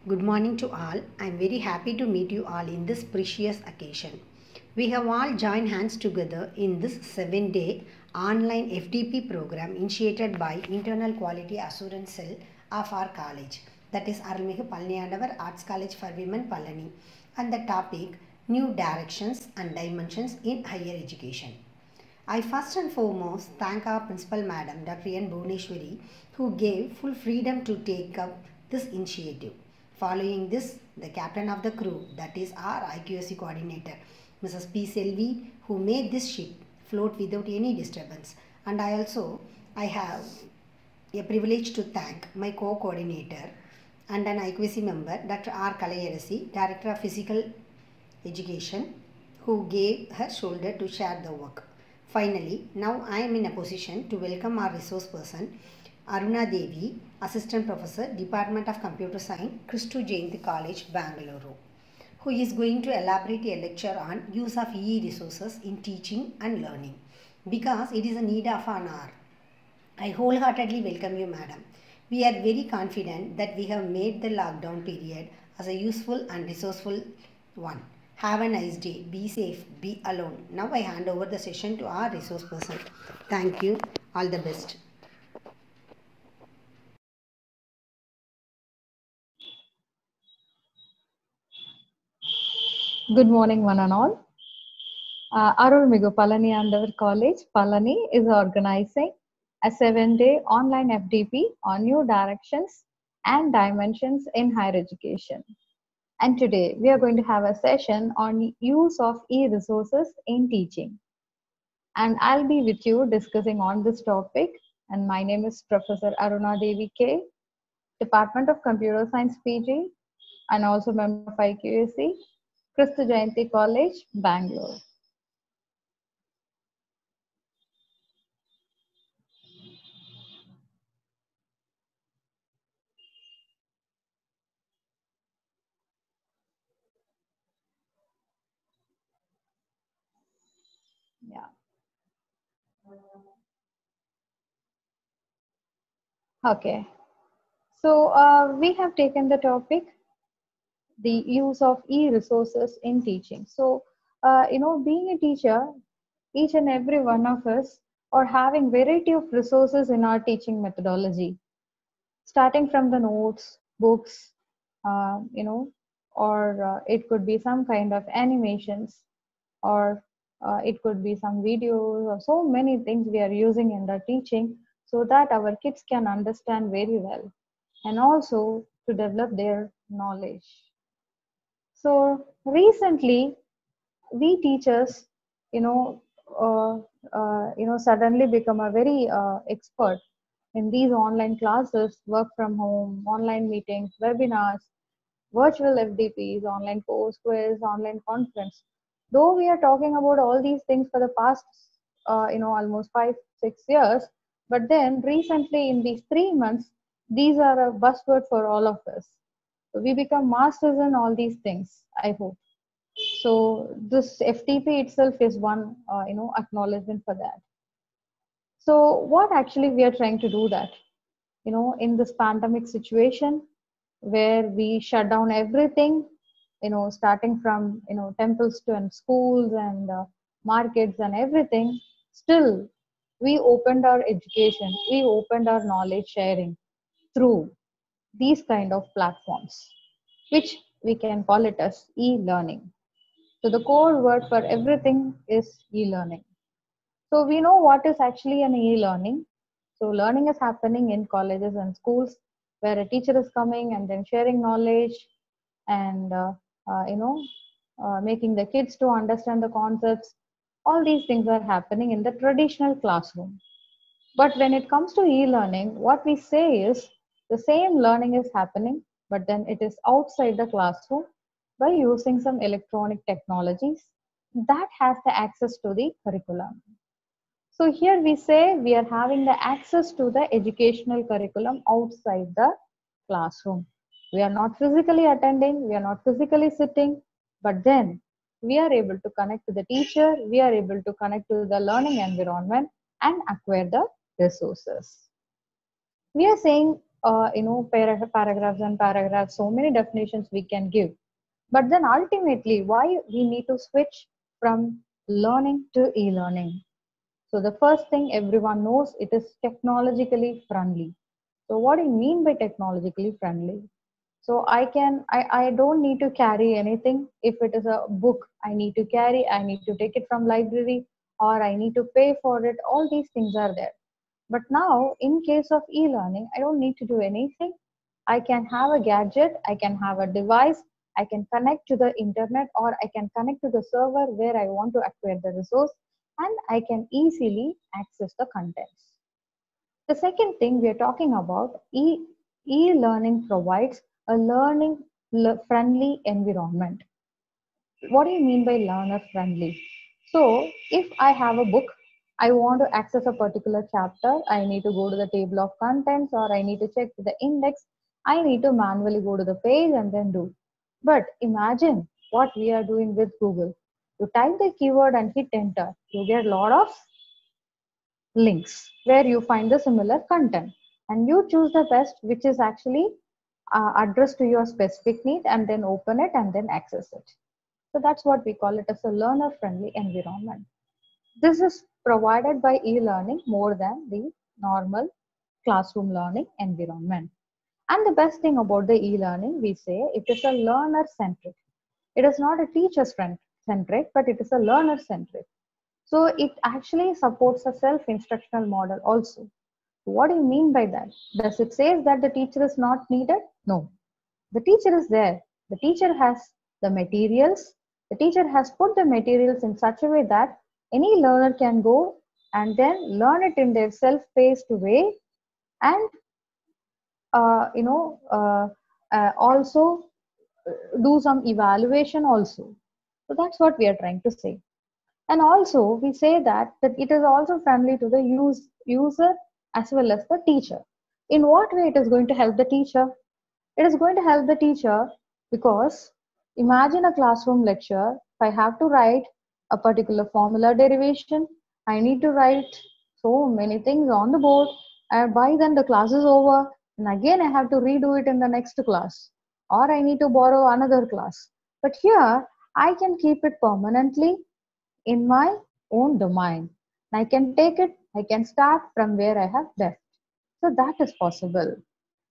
Good morning to all. I am very happy to meet you all in this precious occasion. We have all joined hands together in this 7-day online FDP program initiated by Internal Quality Assurance Cell of our college, that is Arulmigu Palaniyandavar Arts College for Women Palani, and the topic New Directions and Dimensions in Higher Education. I first and foremost thank our Principal Madam Dr. N. Bhuvaneshwari, who gave full freedom to take up this initiative. Following this, the captain of the crew, that is our IQSC coordinator, Mrs. P. Selvi, who made this ship float without any disturbance. And I have a privilege to thank my co-coordinator and an IQSC member, Dr. R. Kalayarasi, Director of Physical Education, who gave her shoulder to share the work. Finally, now I am in a position to welcome our resource person, Aruna Devi, Assistant Professor, Department of Computer Science, Christu Jayanti College, Bangalore, who is going to elaborate a lecture on use of e-resources in teaching and learning, because it is a need of an hour. I wholeheartedly welcome you, madam. We are very confident that we have made the lockdown period as a useful and resourceful one. Have a nice day. Be safe. Be alone. Now I hand over the session to our resource person. Thank you. All the best. Good morning, one and all. Arulmigu Palaniyandavar College, Palani is organizing a 7-day online FDP on new directions and dimensions in higher education. And today we are going to have a session on use of e-resources in teaching. And I'll be with you discussing on this topic. And my name is Professor Aruna Devi K, Department of Computer Science PG, and also member of IQAC, Christu Jayanti College, Bangalore. Yeah. Okay. So we have taken the topic, the use of e-resources in teaching. So, being a teacher, each and every one of us are having variety of resources in our teaching methodology, starting from the notes, books, or it could be some kind of animations, or it could be some videos, or so many things we are using in the teaching so that our kids can understand very well and also to develop their knowledge. So recently, we teachers, you know, suddenly become a very expert in these online classes, work from home, online meetings, webinars, virtual FDPs, online course quiz, online conference. Though we are talking about all these things for the past, almost 5, 6 years, but then recently in these 3 months, these are a buzzword for all of us. So we become masters in all these things, I hope. So this FTP itself is one, acknowledgement for that. So what actually we are trying to do that, in this pandemic situation where we shut down everything, starting from, temples to and schools and markets and everything, still we opened our education, we opened our knowledge sharing through these kind of platforms, which we can call it as e-learning. So the core word for everything is e-learning. So we know what is actually an e-learning. So learning is happening in colleges and schools where a teacher is coming and then sharing knowledge and making the kids to understand the concepts. All these things are happening in the traditional classroom. But when it comes to e-learning, what we say is the same learning is happening, but then it is outside the classroom by using some electronic technologies that has the access to the curriculum. So here we say we are having the access to the educational curriculum outside the classroom. We are not physically attending, we are not physically sitting, but then we are able to connect to the teacher, we are able to connect to the learning environment and acquire the resources. We are saying paragraphs and paragraphs, so many definitions we can give. But then ultimately, why we need to switch from learning to e-learning? So the first thing everyone knows, it is technologically friendly. So what do you mean by technologically friendly? So I don't need to carry anything. If it is a book I need to carry, I need to take it from library, or I need to pay for it. All these things are there. But now, in case of e-learning, I don't need to do anything. I can have a gadget, I can have a device, I can connect to the internet, or I can connect to the server where I want to acquire the resource, and I can easily access the contents. The second thing we are talking about, e-learning provides a learning friendly environment. What do you mean by learner friendly? So if I have a book, I want to access a particular chapter, I need to go to the table of contents, or I need to check the index, I need to manually go to the page and then do. But imagine what we are doing with Google. You type the keyword and hit enter, you get a lot of links where you find the similar content, and you choose the best which is actually addressed to your specific need, and then open it and then access it. So that's what we call it as a learner friendly environment. This is provided by e-learning more than the normal classroom learning environment. And the best thing about the e-learning, we say it is a learner centric. It is not a teacher centric, but it is a learner centric. So it actually supports a self-instructional model also. What do you mean by that? Does it say that the teacher is not needed? No. The teacher is there. The teacher has the materials. The teacher has put the materials in such a way that any learner can go and then learn it in their self-paced way, and you know also do some evaluation also. So that's what we are trying to say. And also we say that it is also friendly to the user as well as the teacher. In what way it is going to help the teacher? It is going to help the teacher because imagine a classroom lecture. If I have to write a particular formula derivation, I need to write so many things on the board, and by then the class is over, and again I have to redo it in the next class, or I need to borrow another class. But here I can keep it permanently in my own domain. I can take it, I can start from where I have left. So that is possible.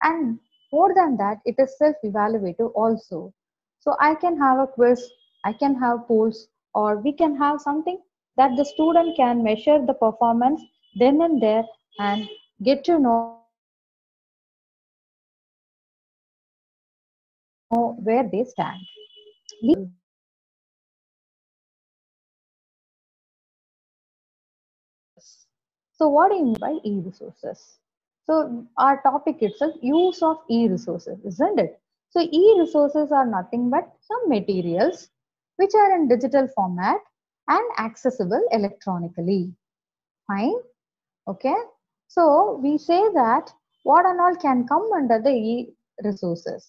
And more than that, it is self-evaluative also. So I can have a quiz, I can have polls, or we can have something that the student can measure the performance then and there, and get to know where they stand. So what do you mean by e-resources? So our topic itself, use of e-resources, isn't it? So e-resources are nothing but some materials which are in digital format and accessible electronically. Fine. Okay. So we say that what and all can come under the e-resources.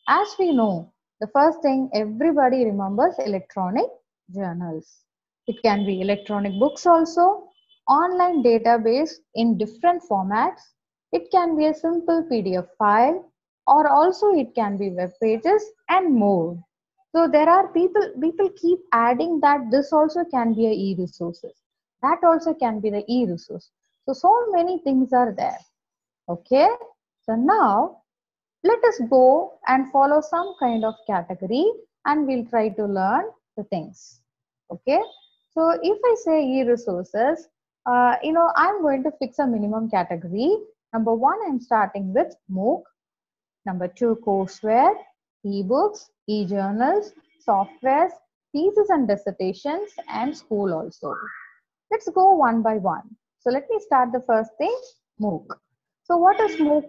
As we know, the first thing everybody remembers, electronic journals. It can be electronic books also, online database in different formats. It can be a simple PDF file, or also it can be web pages and more. So there are people keep adding that this also can be a e-resources. That also can be the e-resource. So many things are there. Okay. So now let us go and follow some kind of category, and we'll try to learn the things. Okay. So if I say e-resources, I'm going to fix a minimum category. Number one, I'm starting with MOOC. Number two, courseware, ebooks, e-journals, softwares, thesis and dissertations, and school also. Let's go one by one. So let me start the first thing, MOOC. So what is MOOC?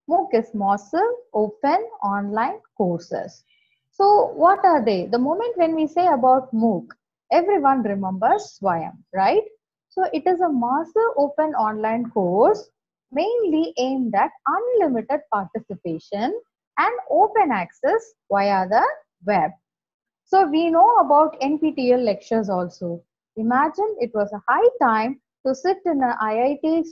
MOOC is Moodle Open Online Courses. So what are they? The moment when we say about MOOC, everyone remembers Swayam, right? So it is a Moodle Open Online course mainly aimed at unlimited participation and open access via the web. So we know about NPTEL lectures also. Imagine it was a high time to sit in a IIT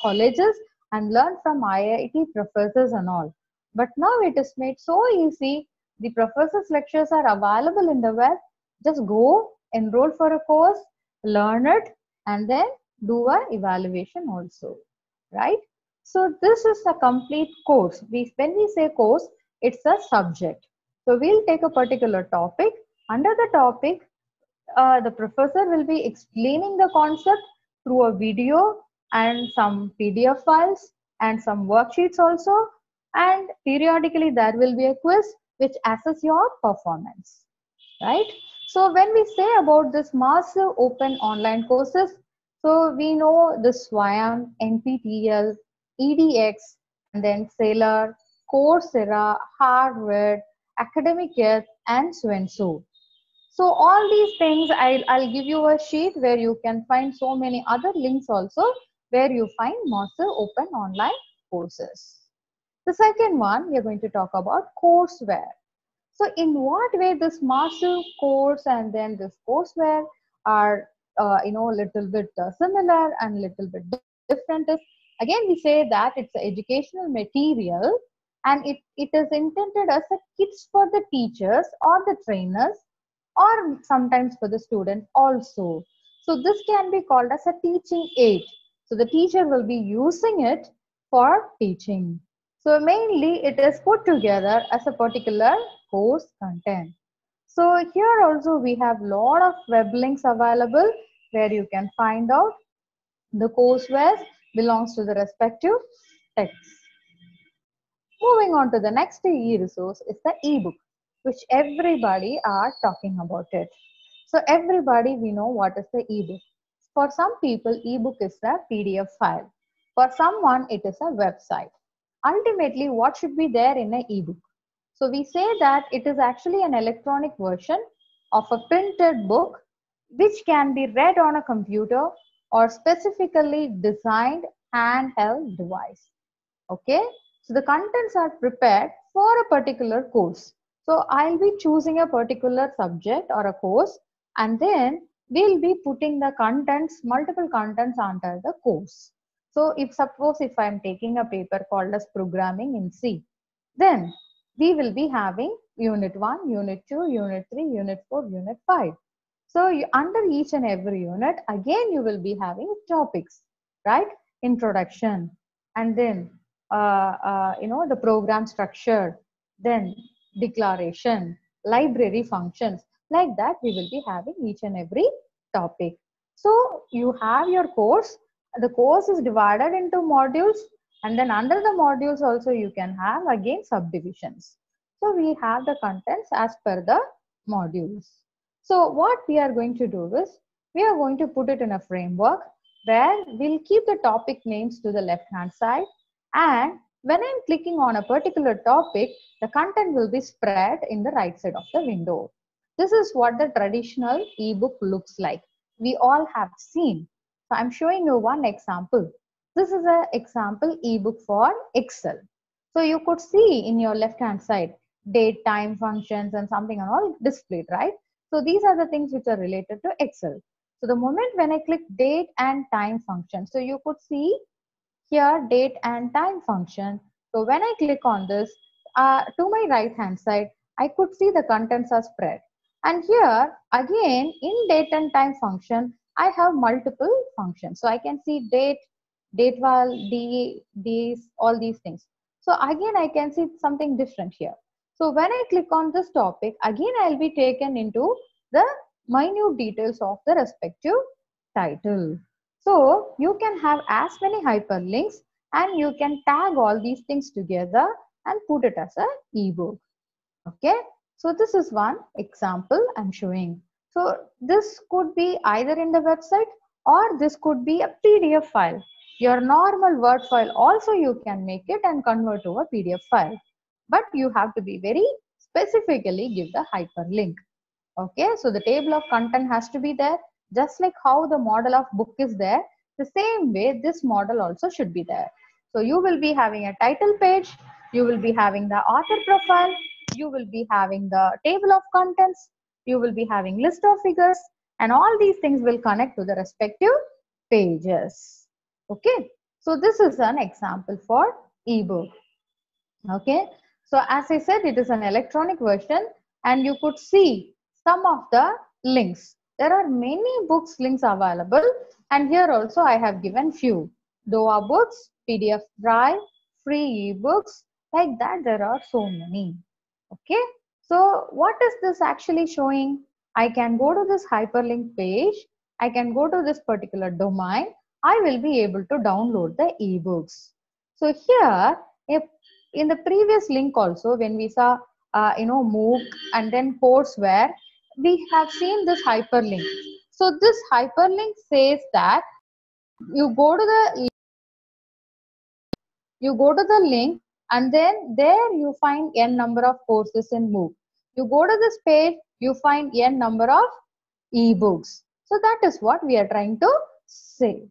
colleges and learn from IIT professors and all. But now it is made so easy. The professors' lectures are available in the web. Just go, enroll for a course, learn it, and then do a evaluation also, right? So this is a complete course. When we say course, it's a subject. So we'll take a particular topic. Under the topic, the professor will be explaining the concept through a video and some PDF files and some worksheets also. And periodically there will be a quiz which assess your performance, right? So when we say about this massive open online courses, so we know the SWAYAM, NPTEL, EDX, and then Sailor, Coursera, Harvard, Academic Earth, and so and so. So all these things, I'll give you a sheet where you can find so many other links also where you find massive open online courses. The second one, we are going to talk about courseware. So in what way this massive course and then this courseware are, little bit similar and little bit different is, again, we say that it's an educational material and it is intended as a kits for the teachers or the trainers or sometimes for the student also. So this can be called as a teaching aid. So the teacher will be using it for teaching. So mainly it is put together as a particular course content. So here also we have lot of web links available where you can find out the courseware belongs to the respective texts. Moving on to the next e-resource is the ebook, which everybody are talking about it. So everybody we know what is the ebook. For some people, ebook is a PDF file. For someone, it is a website. Ultimately, what should be there in an ebook? So we say that it is actually an electronic version of a printed book which can be read on a computer or specifically designed handheld device. Okay, so the contents are prepared for a particular course. So I'll be choosing a particular subject or a course, and then we'll be putting the contents, multiple contents under the course. So if I'm taking a paper called as programming in C, then we will be having unit 1, unit 2, unit 3, unit 4, unit 5. So under each and every unit, again you will be having topics, right? Introduction, and then the program structure, then declaration, library functions. Like that, we will be having each and every topic. So you have your course. The course is divided into modules, and then under the modules also you can have again subdivisions. So we have the contents as per the modules. So what we are going to do is, we are going to put it in a framework where we'll keep the topic names to the left hand side, and when I'm clicking on a particular topic, the content will be spread in the right side of the window. This is what the traditional ebook looks like. We all have seen. So I'm showing you one example. This is an example ebook for Excel. So you could see in your left hand side, date, time, functions, and something and all displayed, right? So these are the things which are related to Excel. So the moment when I click date and time function, so you could see here date and time function. So when I click on this, to my right hand side, I could see the contents are spread. And here again in date and time function, I have multiple functions. So I can see date, date val, days, all these things. So again, I can see something different here. So when I click on this topic, again, I'll be taken into the minute details of the respective title. So you can have as many hyperlinks and you can tag all these things together and put it as an ebook. Okay. So this is one example I'm showing. So this could be either in the website or this could be a PDF file. Your normal Word file also you can make it and convert to a PDF file. But you have to be very specifically give the hyperlink. Okay, so the table of content has to be there, just like how the model of book is there. The same way this model also should be there. So you will be having a title page, you will be having the author profile, you will be having the table of contents, you will be having list of figures, and all these things will connect to the respective pages. Okay, So this is an example for ebook. Okay, so as I said, it is an electronic version, and you could see some of the links. There are many books links available, and here also I have given few. Doa books, PDF Drive, free ebooks, like that there are so many. Okay, so what is this actually showing? I can go to this hyperlink page, I can go to this particular domain, I will be able to download the ebooks. So here, if in the previous link also, when we saw MOOC and then courseware, we have seen this hyperlink. So this hyperlink says that you go to the link, and then there you find n number of courses in MOOC. You go to this page, you find n number of ebooks. So that is what we are trying to say.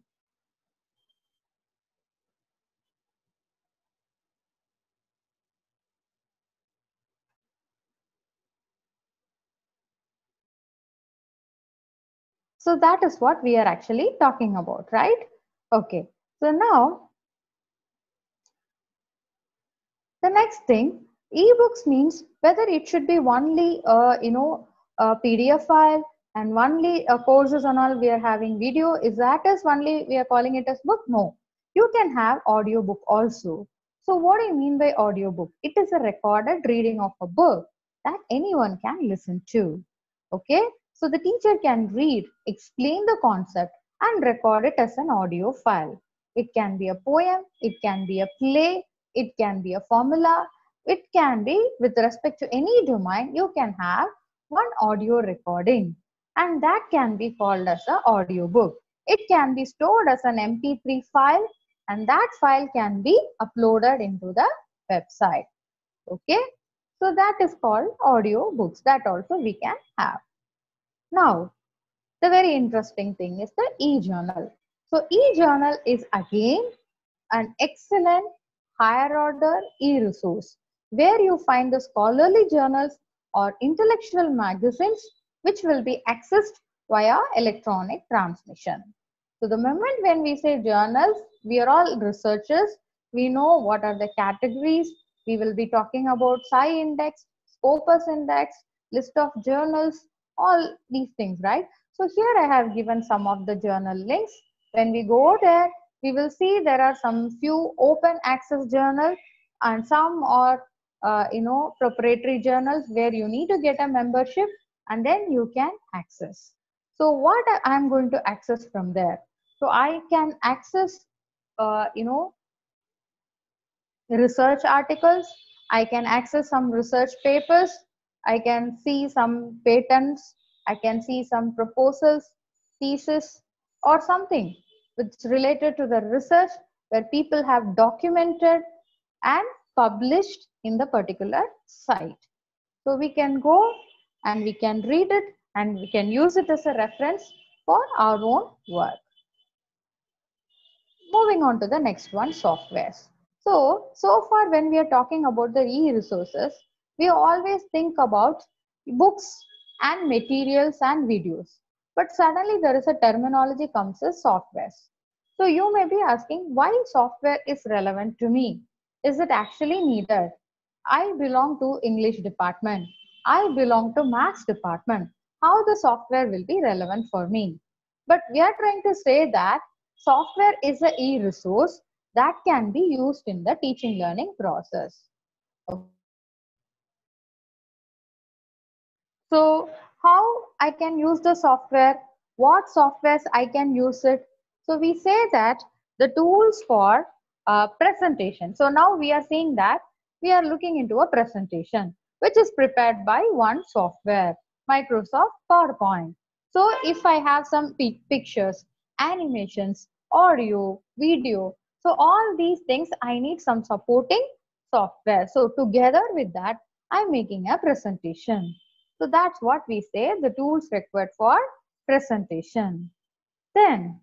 So that is what we are actually talking about, right? Okay, so now the next thing, ebooks means whether it should be only a PDF file and only courses and all we are having video. Is that is only we are calling it as book? No, you can have audio book also. So what do you mean by audio book? It is a recorded reading of a book that anyone can listen to. Okay, so the teacher can read, explain the concept, and record it as an audio file. It can be a poem, it can be a play, it can be a formula, it can be with respect to any domain. You can have one audio recording, and that can be called as an audio book. It can be stored as an MP3 file, and that file can be uploaded into the website. Okay, so that is called audio books. That also we can have. Now the very interesting thing is the e-journal. So e-journal is again an excellent higher order e-resource where you find the scholarly journals or intellectual magazines which will be accessed via electronic transmission. So the moment when we say journals, we are all researchers. We know what are the categories. We will be talking about Sci Index, Scopus Index, list of journals, all these things, right? So here I have given some of the journal links. When we go there, we will see there are some few open access journals and some are proprietary journals where you need to get a membership and then you can access. So what I am going to access from there? So I can access research articles, I can access some research papers, I can see some patents, I can see some proposals, thesis, or something which is related to the research where people have documented and published in the particular site. So we can go and we can read it and we can use it as a reference for our own work. Moving on to the next one, softwares. So far when we are talking about the e-resources, we always think about books and materials and videos. But suddenly there is a terminology comes as softwares. So you may be asking why software is relevant to me. Is it actually needed? I belong to English department. I belong to Maths department. How the software will be relevant for me? But we are trying to say that software is a e-resource that can be used in the teaching learning process. So how I can use the software, what softwares I can use it. So we say that the tools for presentation. So now we are seeing that we are looking into a presentation which is prepared by one software, Microsoft PowerPoint. So if I have some pictures, animations, audio, video, so all these things I need some supporting software. So together with that, I'm making a presentation. So that's what we say the tools required for presentation. Then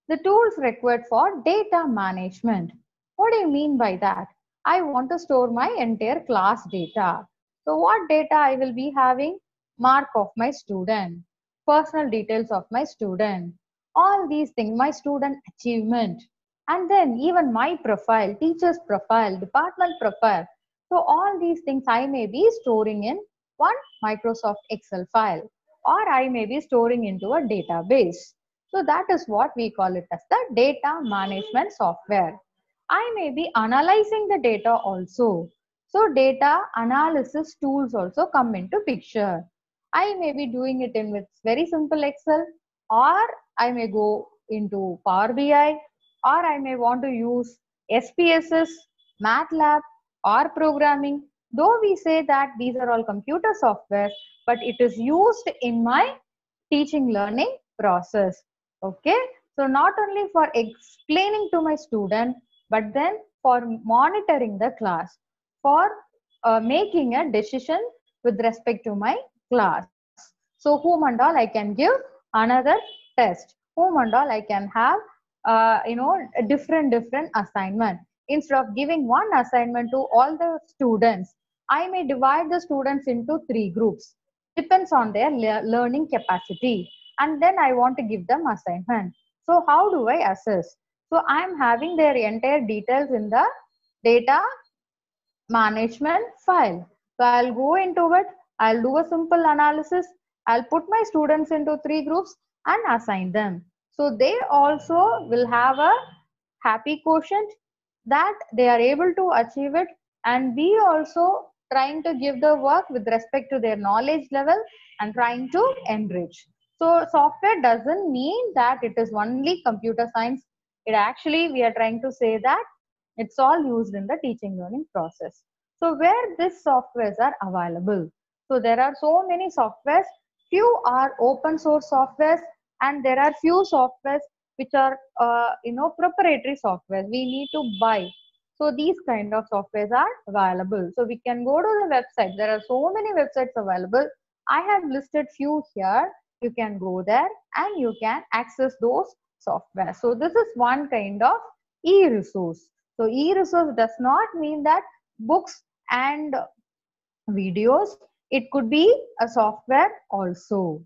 the tools required for data management. What do you mean by that? I want to store my entire class data. So what data I will be having? Mark of my student, personal details of my student, all these things, my student achievement. And then even my profile, teacher's profile, department profile. So all these things I may be storing in one Microsoft Excel file, or I may be storing into a database. So that is what we call it as the data management software. I may be analyzing the data also. So data analysis tools also come into picture. I may be doing it in with very simple Excel, or I may go into Power BI, or I may want to use SPSS, MATLAB, or programming. Though we say that these are all computer software, but it is used in my teaching learning process. Okay, so not only for explaining to my student, but then for monitoring the class, for making a decision with respect to my class. So whom and all I can give another test, whom and all I can have different assignment. Instead of giving one assignment to all the students, I may divide the students into three groups, depends on their learning capacity, and then I want to give them assignment. So how do I assess? So I am having their entire details in the data management file. So I'll go into it, I'll do a simple analysis, I'll put my students into three groups and assign them. So they also will have a happy quotient that they are able to achieve it, and we also trying to give the work with respect to their knowledge level and trying to enrich. So software doesn't mean that it is only computer science. It actually, we are trying to say that it's all used in the teaching learning process. So where these softwares are available? So there are so many softwares. Few are open source softwares, and there are few softwares which are proprietary softwares we need to buy. So these kind of softwares are available. So we can go to the website. There are so many websites available. I have listed few here. You can go there and you can access those software. So this is one kind of e-resource. So e-resource does not mean that books and videos. It could be a software also.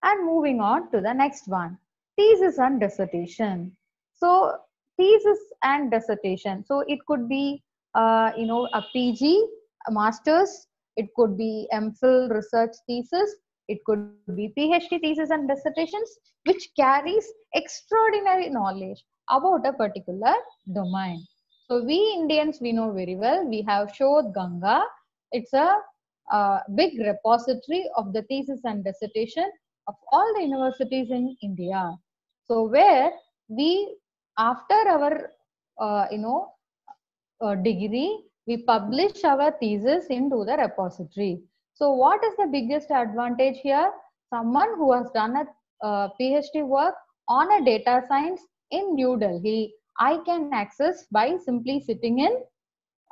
And moving on to the next one, thesis and dissertation. So thesis and dissertation. So it could be a PG, a master's. It could be MPhil research thesis. It could be PhD thesis and dissertations, which carries extraordinary knowledge about a particular domain. So we Indians, we know very well. We have Shodh Ganga. It's a big repository of the thesis and dissertation of all the universities in India. So where we, after our degree, we publish our thesis into the repository. So what is the biggest advantage here? Someone who has done a PhD work on a data science in New Delhi, I can access by simply sitting in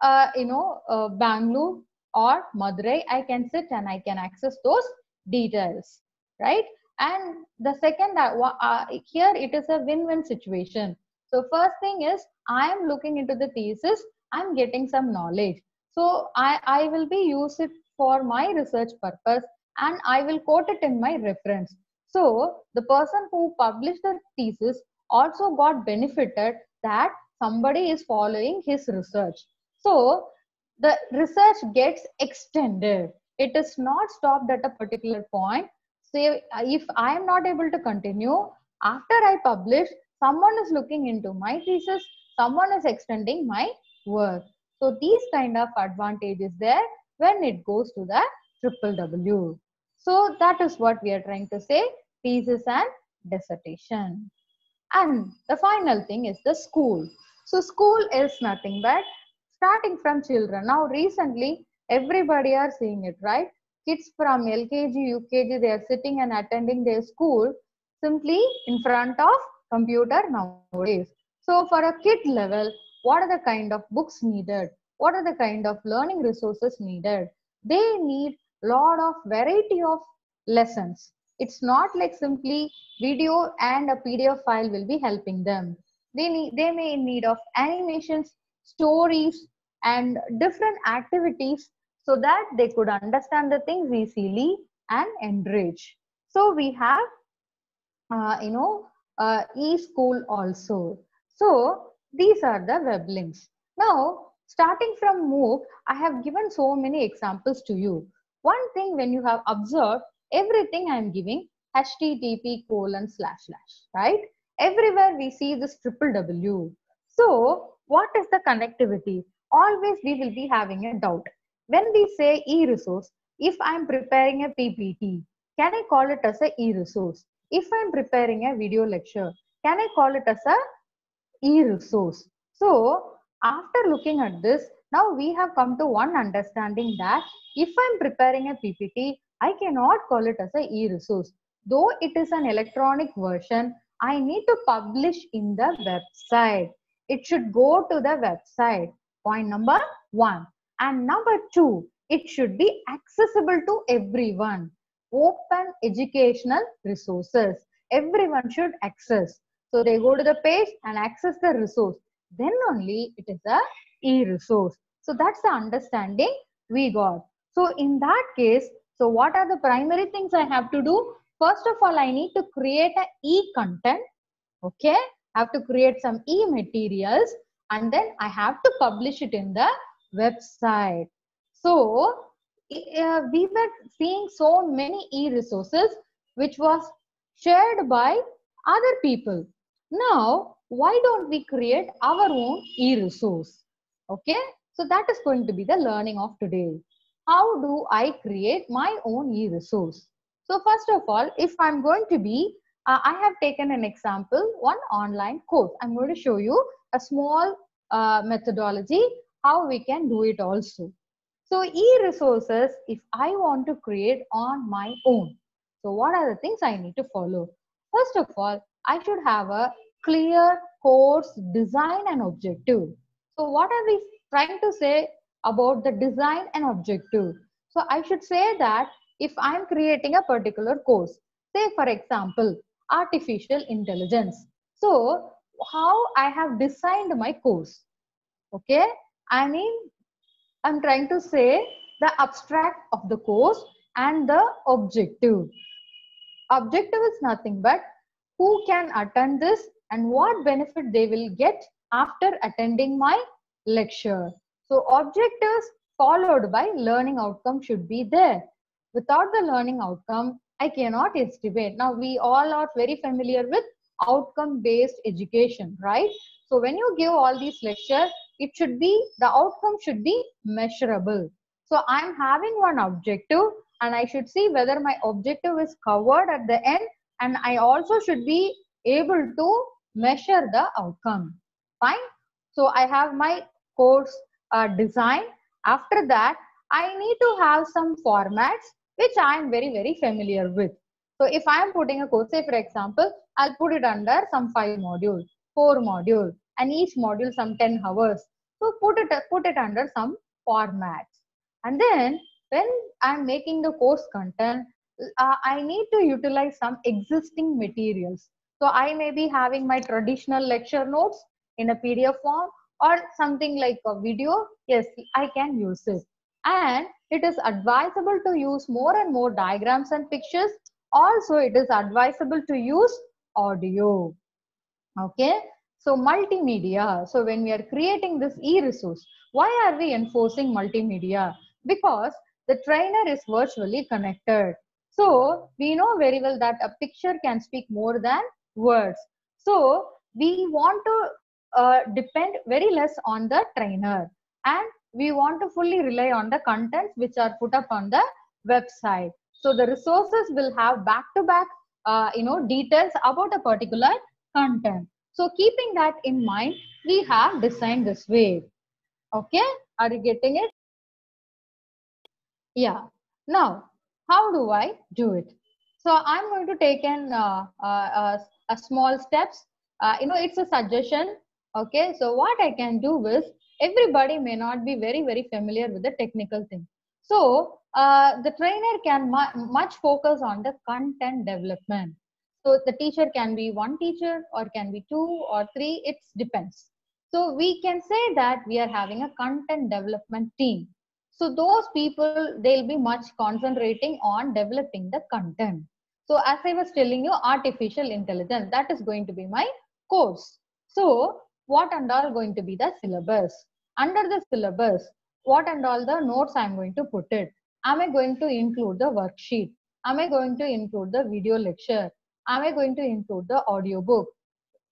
Bangalore or Madurai. I can sit and I can access those details, right? And the second, here it is a win-win situation. So first thing is, I am looking into the thesis, I'm getting some knowledge. So I will be use it for my research purpose, and I will quote it in my reference. So the person who published the thesis also got benefited that somebody is following his research. So the research gets extended. It is not stopped at a particular point. Say, if I am not able to continue, after I publish, someone is looking into my thesis, someone is extending my work. So these kind of advantages there when it goes to the triple W. So that is what we are trying to say, thesis and dissertation. And the final thing is the school. So school is nothing but starting from children. Now recently everybody are seeing it, right? Kids from LKG, UKG, they are sitting and attending their school simply in front of computer nowadays. So for a kid level, what are the kind of books needed? What are the kind of learning resources needed? They need lot of variety of lessons. It's not like simply video and a PDF file will be helping them. They may in need of animations, stories, and different activities so that they could understand the things easily and enrich. So we have e-school also. So These are the web links. Now, starting from MOOC, I have given so many examples to you. One thing when you have observed, everything I am giving http:// right? Everywhere we see this triple W. So, what is the connectivity? Always we will be having a doubt. When we say e-resource, if I am preparing a PPT, can I call it as a e-resource? If I am preparing a video lecture, can I call it as a e-resource? So after looking at this, now we have come to one understanding that if I'm preparing a PPT, I cannot call it as a e-resource. Though it is an electronic version, I need to publish in the website. It should go to the website. Point number one. And number two, it should be accessible to everyone. Open educational resources. Everyone should access. So they go to the page and access the resource. Then only it is a e-resource. So that's the understanding we got. So in that case, so what are the primary things I have to do? First of all, I need to create a e-content. Okay, I have to create some e-materials and then I have to publish it in the website. So we were seeing so many e-resources which was shared by other people. Now, why don't we create our own e-resource? Okay, so that is going to be the learning of today. How do I create my own e-resource? So first of all, if I'm going to be, I have taken an example, one online course. I'm going to show you a small methodology, how we can do it also. So e-resources, if I want to create on my own, so what are the things I need to follow? First of all, I should have a clear course design and objective. So what are we trying to say about the design and objective? So I should say that if I'm creating a particular course, say for example, artificial intelligence. So how I have designed my course, okay? I mean, I'm trying to say the abstract of the course and the objective. Objective is nothing but who can attend this and what benefit they will get after attending my lecture. So objectives followed by learning outcome should be there. Without the learning outcome, I cannot estimate. Now we all are very familiar with outcome based education, right? So when you give all these lectures, it should be, the outcome should be measurable. So I'm having one objective and I should see whether my objective is covered at the end, and I also should be able to measure the outcome. Fine. So I have my course design. After that, I need to have some formats which I am very familiar with. So if I am putting a course, say for example, I'll put it under some 5 modules, 4 modules, and each module some 10 hours. So put it under some formats. And then when I'm making the course content, I need to utilize some existing materials. So I may be having my traditional lecture notes in a PDF form or something like a video. Yes, I can use it. And it is advisable to use more and more diagrams and pictures. Also, it is advisable to use audio. Okay. So multimedia. So when we are creating this e-resource, why are we enforcing multimedia? Because the trainer is virtually connected. So we know very well that a picture can speak more than words. So we want to depend very less on the trainer, and we want to fully rely on the contents which are put up on the website. So the resources will have back-to-back details about a particular content. So keeping that in mind, we have designed this way. Okay, are you getting it? Yeah. Now, how do I do it? So I'm going to take a small steps. It's a suggestion. Okay. So what I can do is, everybody may not be very familiar with the technical thing. So the trainer can much focus on the content development. So the teacher can be one teacher or can be two or three. It depends. So we can say that we are having a content development team. So those people, they'll be much concentrating on developing the content. So as I was telling you, artificial intelligence, that is going to be my course. So what and all going to be the syllabus. Under the syllabus, what and all the notes I'm going to put it. Am I going to include the worksheet? Am I going to include the video lecture? Am I going to include the audio book?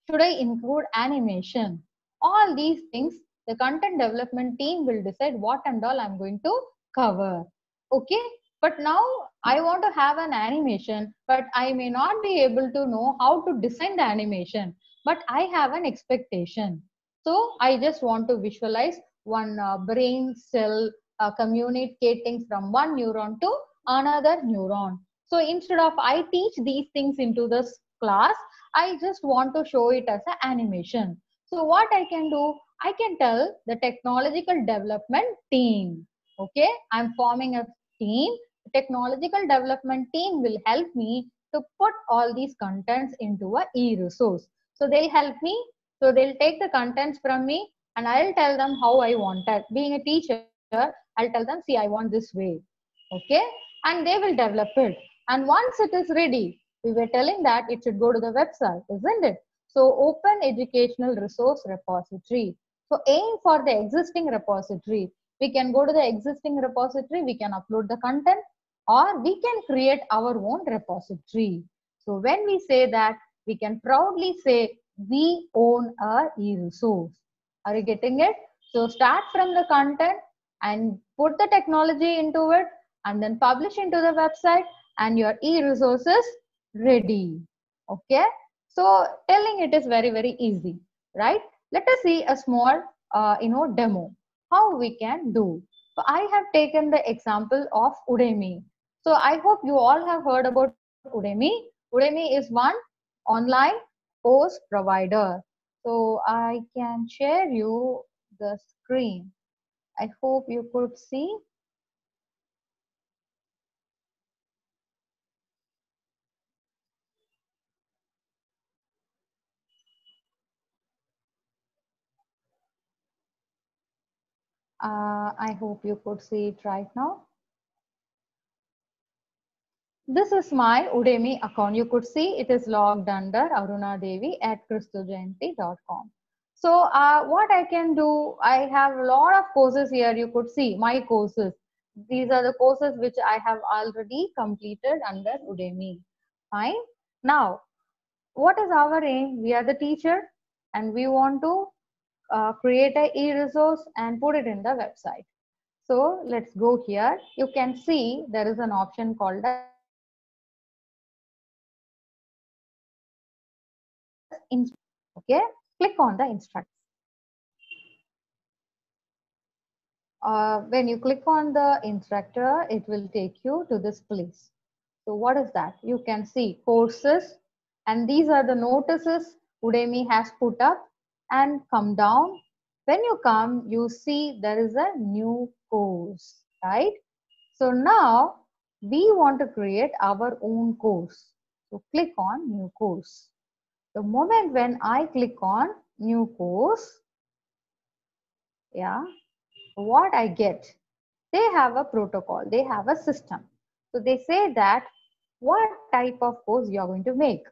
Should I include animation? All these things, the content development team will decide what and all I'm going to cover. Okay, but now I want to have an animation, but I may not be able to know how to design the animation, but I have an expectation. So I just want to visualize one brain cell communicating from one neuron to another neuron. So instead of I teach these things into this class, I just want to show it as an animation. So what I can do, I can tell the technological development team. Okay, I'm forming a team. The technological development team will help me to put all these contents into a e-resource. So they'll help me. So they'll take the contents from me and I'll tell them how I want it. Being a teacher, I'll tell them, see, I want this way. Okay, and they will develop it. And once it is ready, we were telling that it should go to the website, isn't it? So open educational resource repository. So aim for the existing repository. We can go to the existing repository, we can upload the content, or we can create our own repository. So when we say that, we can proudly say we own a e-resource. Are you getting it? So start from the content and put the technology into it and then publish into the website and your e-resource is ready. Okay, so telling it is very, very easy, right? Let us see a small demo how we can do. So I have taken the example of Udemy. So I hope you all have heard about Udemy. Udemy is one online course provider. So I can share you the screen. I hope you could see. I hope you could see it right now. This is my Udemy account. You could see it is logged under Aruna Devi at kristujayanti.com. So what I can do, I have a lot of courses here. You could see my courses. These are the courses which I have already completed under Udemy. Fine. Now, what is our aim? We are the teacher and we want to create a e-resource and put it in the website. So let's go here. You can see there is an option called as okay, click on the instructions. When you click on the instructor, it will take you to this place. So what is that? You can see courses and these are the notices Udemy has put up and come down. When you come, you see there is a new course, right? So now we want to create our own course. So click on new course. The moment when I click on new course, yeah, what I get, they have a protocol, they have a system. So they say that what type of course you are going to make.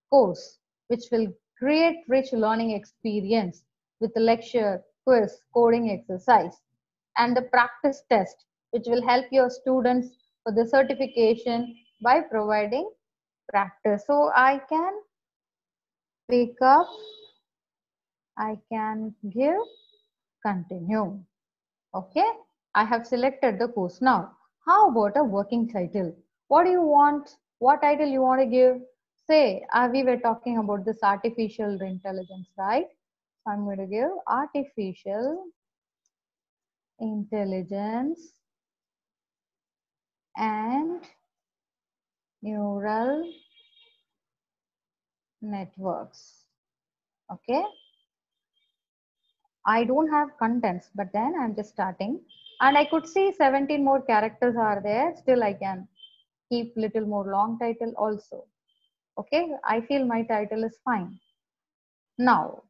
Course which will create rich learning experience with the lecture, quiz, coding exercise, and the practice test which will help your students for the certification by providing practice. So I can pick up, I can give continue. Okay, I have selected the course. Now, how about a working title? What do you want? What title you want to give? Say, we were talking about this artificial intelligence, right? So I'm going to give artificial intelligence and neural networks. Okay. I don't have contents, but then I'm just starting. And I could see 17 more characters are there. Still, I can keep little more long title also. Okay, I feel my title is fine. Now,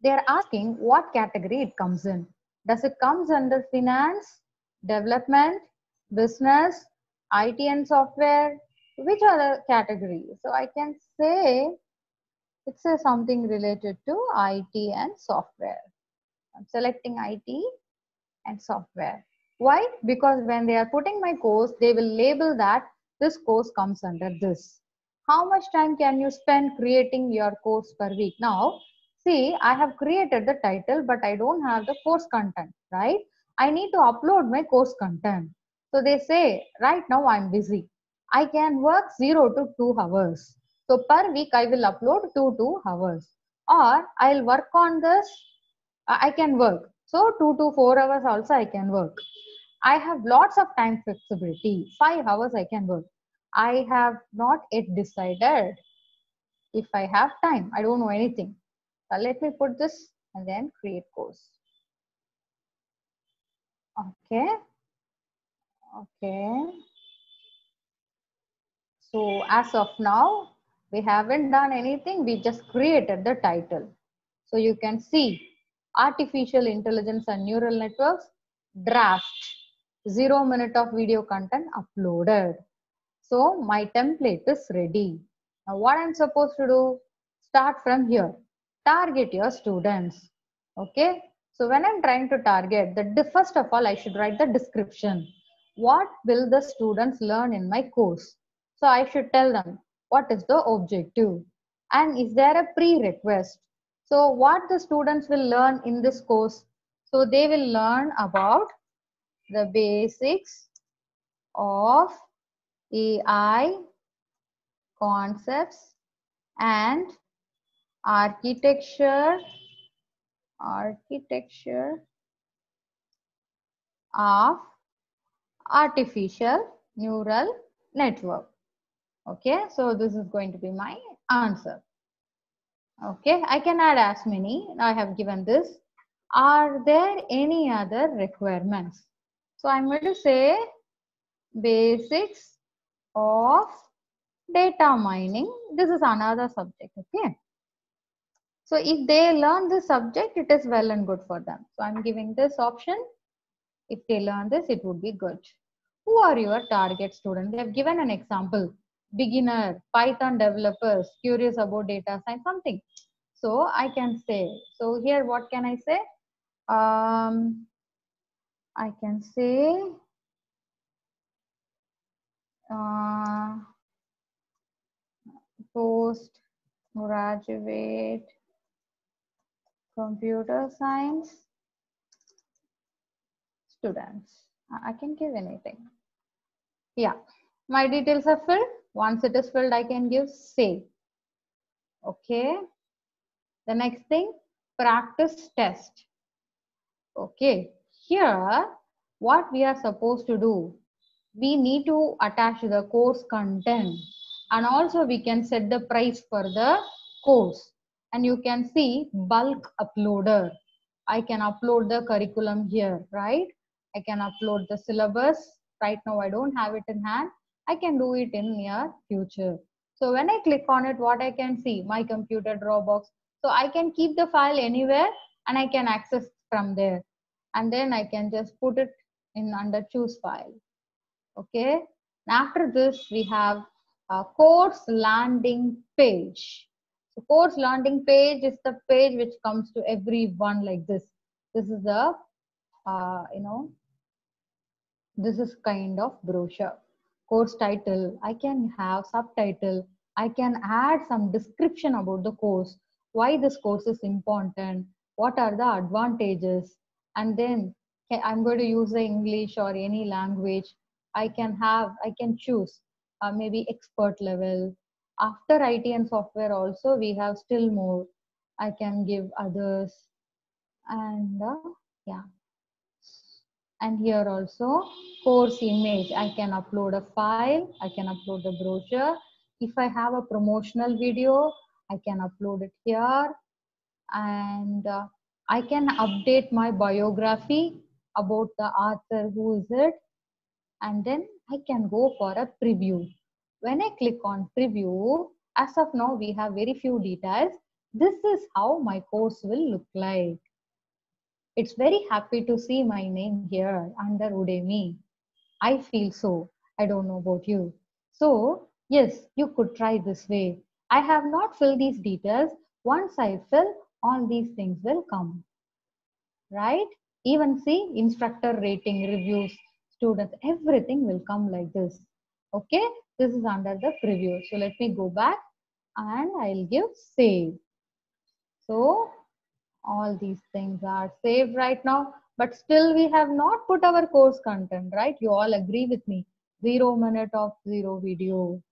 they are asking what category it comes in. Does it comes under finance, development, business, IT and software? Which are the categories? So I can say It says something related to IT and software. I'm selecting IT and software. Why? Because when they are putting my course, they will label that this course comes under this. How much time can you spend creating your course per week? Now, see, I have created the title, but I don't have the course content, right? I need to upload my course content. So they say, right now I'm busy. I can work 0 to 2 hours. So per week, I will upload 2 hours. Or I'll work on this, I can work. So 2 to 4 hours also I can work. I have lots of time flexibility. 5 hours I can work. I have not yet decided if I have time. I don't know anything. Let me put this and then create course. Okay. Okay. So as of now, we haven't done anything. We just created the title. So you can see artificial intelligence and neural networks draft 0 minute of video content uploaded. So my template is ready. Now what I'm supposed to do? Start from here. Target your students. Okay. So when I'm trying to target, first of all, I should write the description. What will the students learn in my course? So I should tell them what is the objective and is there a prerequisite. So what the students will learn in this course? So they will learn about the basics of AI concepts and architecture of artificial neural network. Okay, so this is going to be my answer. Okay, I can add as many. I have given this. Are there any other requirements? So I'm going to say basics of data mining. This is another subject. Okay. So if they learn this subject, it is well and good for them. So I'm giving this option. If they learn this, it would be good. Who are your target students? They have given an example. Beginner, Python developers, curious about data science, something. So I can say, so here what can I say? I can say postgraduate computer science students. I can give anything. Yeah, my details are filled. Once it is filled, I can give save. Okay. The next thing, practice test. Okay. Here, what we are supposed to do, we need to attach the course content and also we can set the price for the course. And you can see bulk uploader. I can upload the curriculum here, right? I can upload the syllabus. Right now, I don't have it in hand. I can do it in near future. So when I click on it, what I can see, my computer Dropbox. So I can keep the file anywhere and I can access from there. And then I can just put it in under choose file. Okay. After this, we have a course landing page. So course landing page is the page which comes to everyone like this. This is the, this is kind of brochure. Course title, I can have subtitle, I can add some description about the course, why this course is important, what are the advantages, and then I'm going to use the English or any language. I can choose maybe expert level. After IT and software also, we have still more. I can give others and yeah. And here also course image, I can upload a file, I can upload the brochure. If I have a promotional video, I can upload it here. And I can update my biography about the author, who is it, and then I can go for a preview. When I click on preview, as of now we have very few details. This is how my course will look like. It's very happy to see my name here under Udemy. I feel so. I don't know about you. So, yes, you could try this way. I have not filled these details. Once I fill, all these things will come, right? Even see instructor rating, reviews, students, everything will come like this. Okay, this is under the preview. So let me go back and I'll give save. So all these things are saved right now, but still we have not put our course content, right? You all agree with me. 0 minute of zero video.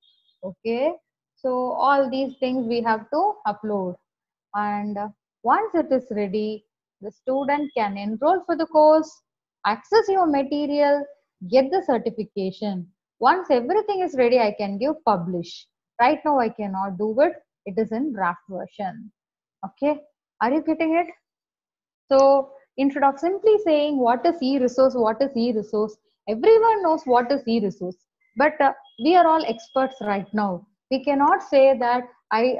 Okay, so all these things we have to upload, and once it is ready, the student can enroll for the course, access your material, get the certification. Once everything is ready, I can give publish. Right now I cannot do it. It is in draft version. Okay, are you getting it? So instead of simply saying what is e-resource, what is e-resource, everyone knows what is e-resource. But we are all experts right now. We cannot say that I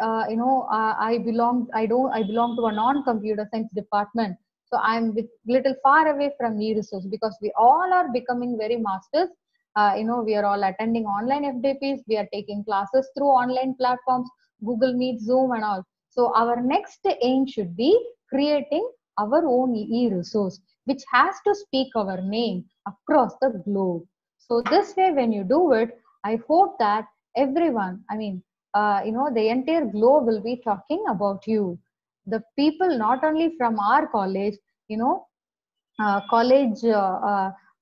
belong to a non-computer science department. So I'm with little far away from e-resource, because we all are becoming very masters. We are all attending online FDPs. We are taking classes through online platforms, Google Meet, Zoom, and all. So our next aim should be creating our own e-resource, which has to speak our name across the globe. So this way, when you do it, I hope that everyone, the entire globe will be talking about you. The people not only from our college, you know, college,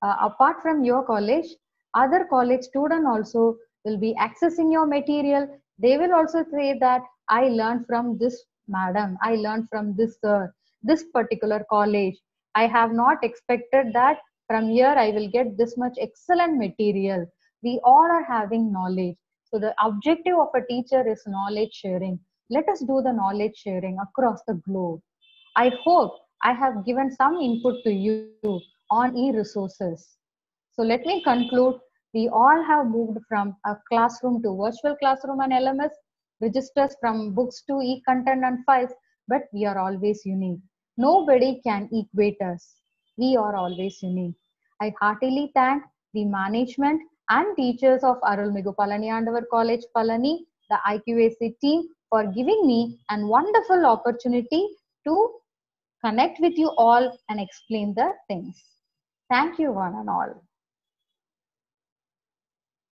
apart from your college, other college student also will be accessing your material. They will also say that I learned from this madam, I learned from this sir, this particular college. I have not expected that from here I will get this much excellent material. We all are having knowledge. So the objective of a teacher is knowledge sharing. Let us do the knowledge sharing across the globe. I hope I have given some input to you on e-resources. So let me conclude. We all have moved from a classroom to virtual classroom and LMS, registers from books to e-content and files, but we are always unique. Nobody can equate us. We are always unique. I heartily thank the management and teachers of Arulmigu Palani Andavar College Palani, the IQAC team, for giving me a wonderful opportunity to connect with you all and explain the things. Thank you, one and all.